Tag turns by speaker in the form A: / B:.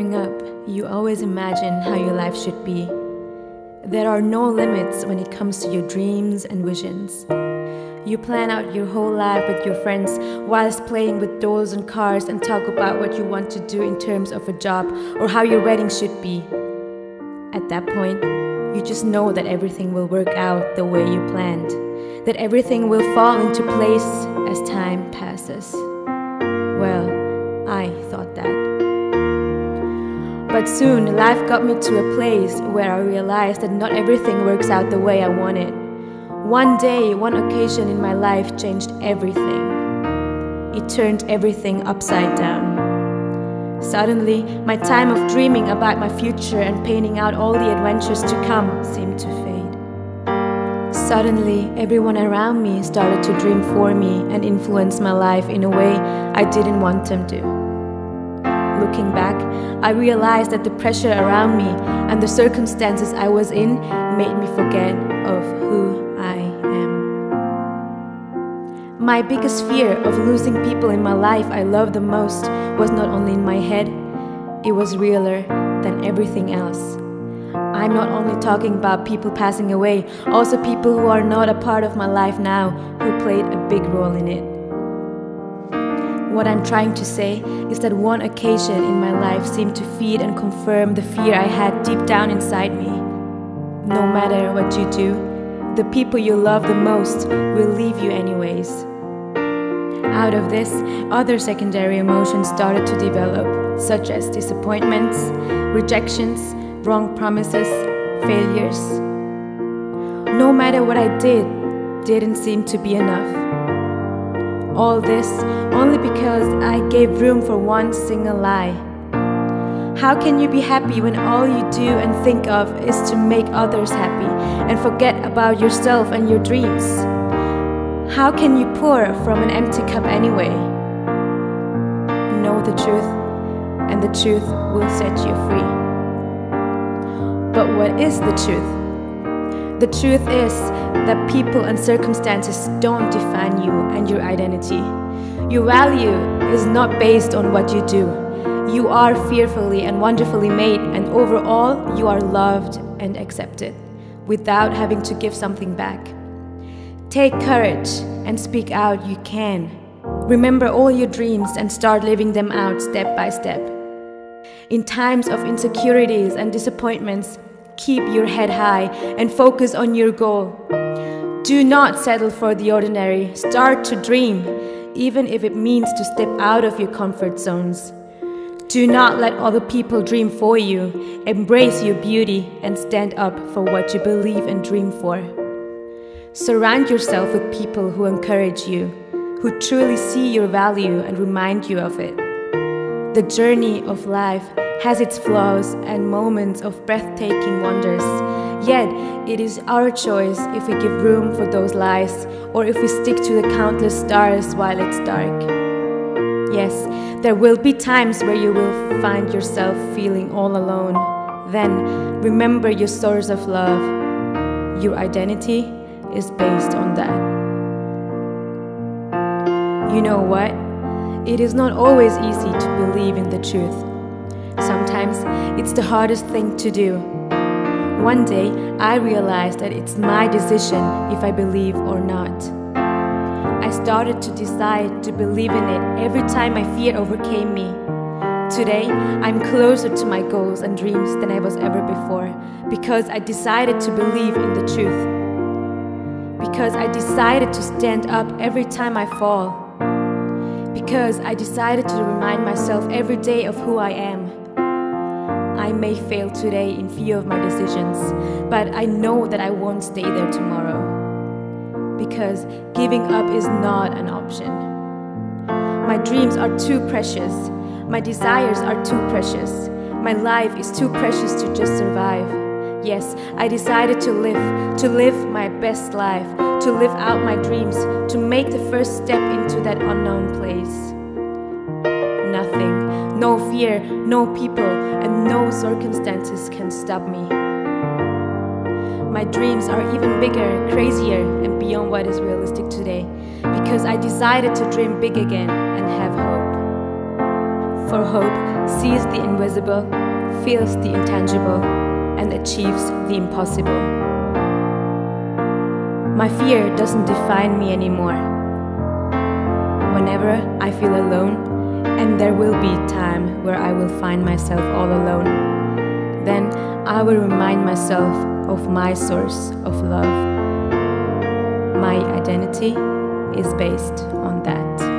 A: Growing up, you always imagine how your life should be. There are no limits when it comes to your dreams and visions. You plan out your whole life with your friends whilst playing with dolls and cars and talk about what you want to do in terms of a job or how your wedding should be. At that point, you just know that everything will work out the way you planned, that everything will fall into place as time passes. Well, I thought that. But soon, life got me to a place where I realized that not everything works out the way I wanted. One day, one occasion in my life changed everything. It turned everything upside down. Suddenly, my time of dreaming about my future and painting out all the adventures to come seemed to fade. Suddenly, everyone around me started to dream for me and influence my life in a way I didn't want them to. Looking back, I realized that the pressure around me and the circumstances I was in made me forget of who I am. My biggest fear of losing people in my life I love the most was not only in my head, it was realer than everything else. I'm not only talking about people passing away, also people who are not a part of my life now, who played a big role in it. What I'm trying to say is that one occasion in my life seemed to feed and confirm the fear I had deep down inside me. No matter what you do, the people you love the most will leave you anyways. Out of this, other secondary emotions started to develop, such as disappointments, rejections, wrong promises, failures. No matter what I didn't seem to be enough. All this only because I gave room for one single lie. How can you be happy when all you do and think of is to make others happy and forget about yourself and your dreams? How can you pour from an empty cup anyway? Know the truth, and the truth will set you free. But what is the truth? The truth is that people and circumstances don't define you and your identity. Your value is not based on what you do. You are fearfully and wonderfully made, and overall, you are loved and accepted, without having to give something back. Take courage and speak out, you can. Remember all your dreams and start living them out step by step. In times of insecurities and disappointments, keep your head high and focus on your goal. Do not settle for the ordinary. Start to dream, even if it means to step out of your comfort zones. Do not let other people dream for you. Embrace your beauty and stand up for what you believe and dream for. Surround yourself with people who encourage you, who truly see your value and remind you of it. The journey of life has its flaws and moments of breathtaking wonders. Yet, it is our choice if we give room for those lies or if we stick to the countless stars while it's dark. Yes, there will be times where you will find yourself feeling all alone. Then, remember your source of love. Your identity is based on that. You know what? It is not always easy to believe in the truth. Sometimes it's the hardest thing to do. One day, I realized that it's my decision if I believe or not. I started to decide to believe in it every time my fear overcame me. Today, I'm closer to my goals and dreams than I was ever before, because I decided to believe in the truth. Because I decided to stand up every time I fall. Because I decided to remind myself every day of who I am. I may fail today in fear of my decisions, but I know that I won't stay there tomorrow. Because giving up is not an option. My dreams are too precious. My desires are too precious. My life is too precious to just survive. Yes, I decided to live my best life, to live out my dreams, to make the first step into that unknown place. Nothing, no fear, no people, and no circumstances can stop me. My dreams are even bigger, crazier, and beyond what is realistic today, because I decided to dream big again and have hope. For hope sees the invisible, feels the intangible, and achieves the impossible. My fear doesn't define me anymore. Whenever I feel alone, and there will be time where I will find myself all alone, then I will remind myself of my source of love. My identity is based on that.